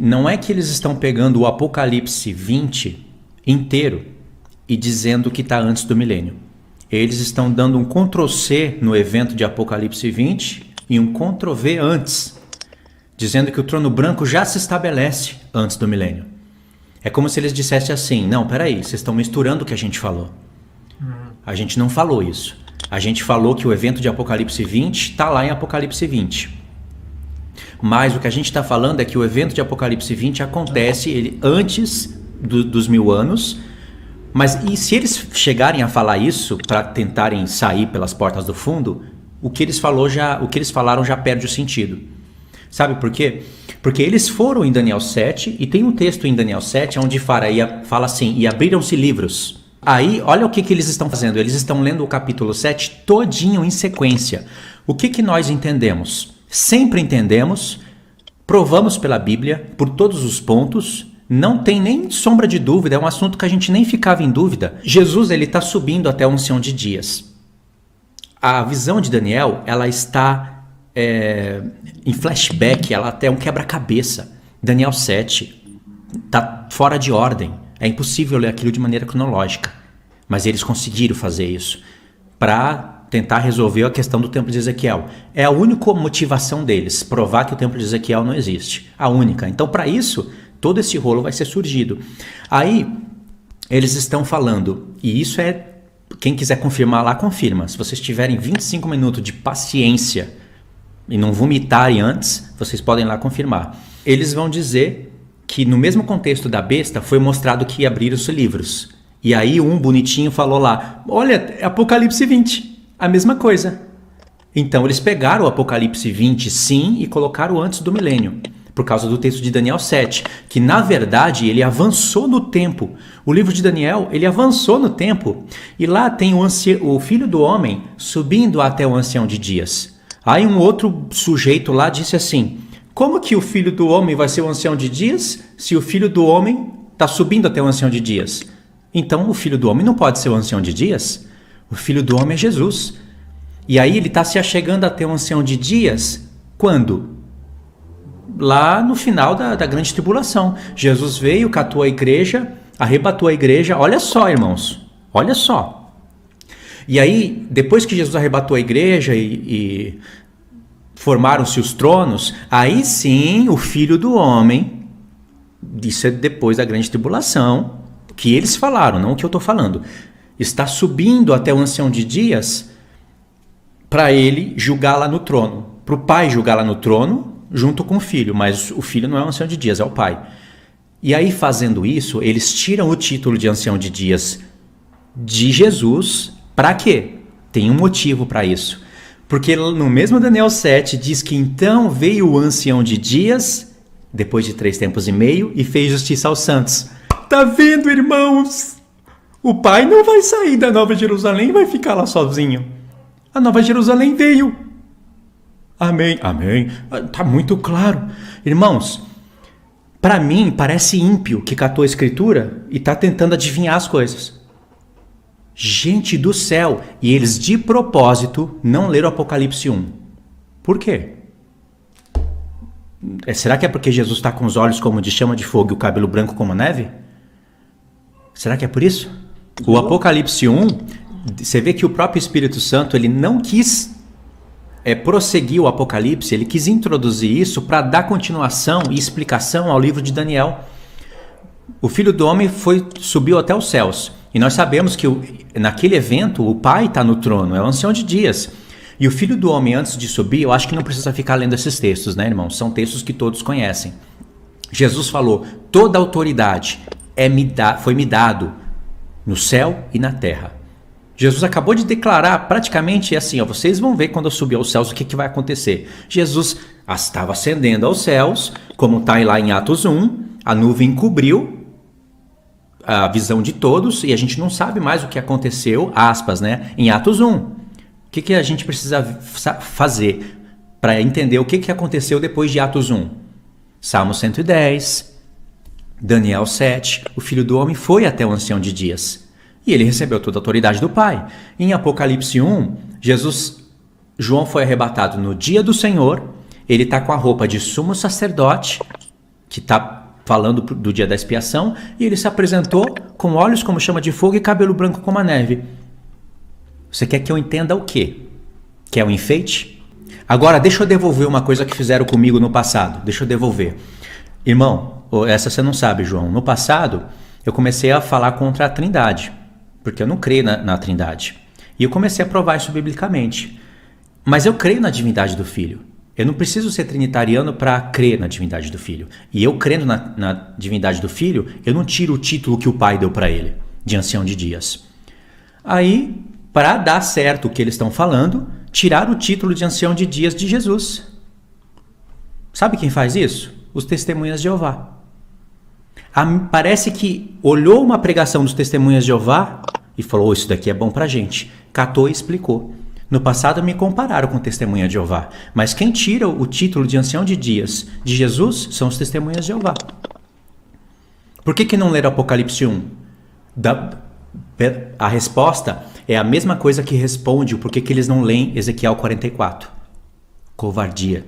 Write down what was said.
não é que eles estão pegando o Apocalipse 20 inteiro e dizendo que está antes do milênio. Eles estão dando um Ctrl+C no evento de Apocalipse 20 e um Ctrl+V antes, dizendo que o trono branco já se estabelece antes do milênio. É como se eles dissessem assim, não, peraí, vocês estão misturando o que a gente falou. A gente não falou isso. A gente falou que o evento de Apocalipse 20 está lá em Apocalipse 20. Mas o que a gente está falando é que o evento de Apocalipse 20 acontece antes dos 1000 anos. Mas e se eles chegarem a falar isso para tentarem sair pelas portas do fundo, o que eles falaram já perde o sentido. Sabe por quê? Porque eles foram em Daniel 7 e tem um texto em Daniel 7 onde fala assim, e abriram-se livros. Aí, olha o que eles estão fazendo. Eles estão lendo o capítulo 7 todinho em sequência. O que nós entendemos? Sempre entendemos, provamos pela Bíblia, por todos os pontos, não tem nem sombra de dúvida, é um assunto que a gente nem ficava em dúvida. Jesus, ele está subindo até o ancião de dias. A visão de Daniel, ela está em flashback, ela até é um quebra-cabeça. Daniel 7 está fora de ordem. É impossível ler aquilo de maneira cronológica. Mas eles conseguiram fazer isso para tentar resolver a questão do templo de Ezequiel. É a única motivação deles, provar que o templo de Ezequiel não existe. A única. Então, para isso, todo esse rolo vai ser surgido. Aí, eles estão falando, e isso quem quiser confirmar lá, confirma. Se vocês tiverem 25 minutos de paciência e não vomitarem antes, vocês podem lá confirmar. Eles vão dizer que no mesmo contexto da besta foi mostrado que abriram-se livros. E aí um bonitinho falou lá, olha, é Apocalipse 20, a mesma coisa. Então eles pegaram o Apocalipse 20 sim e colocaram antes do milênio, por causa do texto de Daniel 7, que na verdade ele avançou no tempo. O livro de Daniel, ele avançou no tempo. E lá tem o filho do homem subindo até o ancião de dias. Aí um outro sujeito lá disse assim, como que o filho do homem vai ser o ancião de dias se o filho do homem está subindo até o ancião de dias? Então o filho do homem não pode ser o ancião de dias. O filho do homem é Jesus. E aí ele está se achegando até o ancião de dias quando? Lá no final da grande tribulação. Jesus veio, catou a igreja, arrebatou a igreja. Olha só, irmãos, olha só. E aí, depois que Jesus arrebatou a igreja e formaram-se os tronos, aí sim o filho do homem, isso é depois da grande tribulação, que eles falaram, não o que eu estou falando, está subindo até o ancião de dias para ele julgar lá no trono, para o pai julgar lá no trono junto com o filho, mas o filho não é o ancião de dias, é o pai. E aí fazendo isso, eles tiram o título de ancião de dias de Jesus, para quê? Tem um motivo para isso. Porque no mesmo Daniel 7 diz que então veio o ancião de dias, depois de 3 tempos e meio, e fez justiça aos santos. Tá vendo, irmãos? O pai não vai sair da Nova Jerusalém e vai ficar lá sozinho. A Nova Jerusalém veio. Amém, amém. Tá muito claro. Irmãos, para mim parece ímpio que catou a escritura e tá tentando adivinhar as coisas. Gente do céu, e eles de propósito não leram Apocalipse 1. Por quê? Será que é porque Jesus está com os olhos como de chama de fogo e o cabelo branco como a neve? Será que é por isso? O Apocalipse 1, você vê que o próprio Espírito Santo ele não quis prosseguir o Apocalipse, ele quis introduzir isso para dar continuação e explicação ao livro de Daniel. O Filho do Homem subiu até os céus. E nós sabemos que naquele evento o pai está no trono, é o ancião de dias. E o Filho do Homem, antes de subir, eu acho que não precisa ficar lendo esses textos, né, irmãos? São textos que todos conhecem. Jesus falou, toda autoridade foi me dado no céu e na terra. Jesus acabou de declarar praticamente assim, vocês vão ver quando eu subir aos céus o que vai acontecer. Jesus estava ascendendo aos céus, como está lá em Atos 1, a nuvem cobriu a visão de todos e a gente não sabe mais o que aconteceu, aspas, né, em Atos 1. O que a gente precisa fazer para entender o que aconteceu depois de Atos 1? Salmo 110, Daniel 7, o Filho do Homem foi até o ancião de dias e ele recebeu toda a autoridade do Pai. Em Apocalipse 1, João foi arrebatado no dia do Senhor, ele está com a roupa de sumo sacerdote, que está falando do dia da expiação, e ele se apresentou com olhos como chama de fogo e cabelo branco como a neve. Você quer que eu entenda o quê? Que é um enfeite? Agora, deixa eu devolver uma coisa que fizeram comigo no passado. Deixa eu devolver. Irmão, essa você não sabe, João. No passado, eu comecei a falar contra a Trindade, porque eu não creio na Trindade. E eu comecei a provar isso biblicamente. Mas eu creio na divindade do Filho. Eu não preciso ser trinitariano para crer na divindade do Filho. E eu crendo na divindade do Filho, eu não tiro o título que o Pai deu para ele, de ancião de dias. Aí, para dar certo o que eles estão falando, tiraram o título de ancião de dias de Jesus. Sabe quem faz isso? Os testemunhas de Jeová. Parece que olhou uma pregação dos testemunhas de Jeová e falou, isso daqui é bom pra gente. Catou e explicou. No passado me compararam com testemunha de Jeová, mas quem tira o título de ancião de dias de Jesus são os testemunhas de Jeová. Por que não ler Apocalipse 1? A resposta é a mesma coisa que responde o porquê que eles não leem Ezequiel 44. Covardia.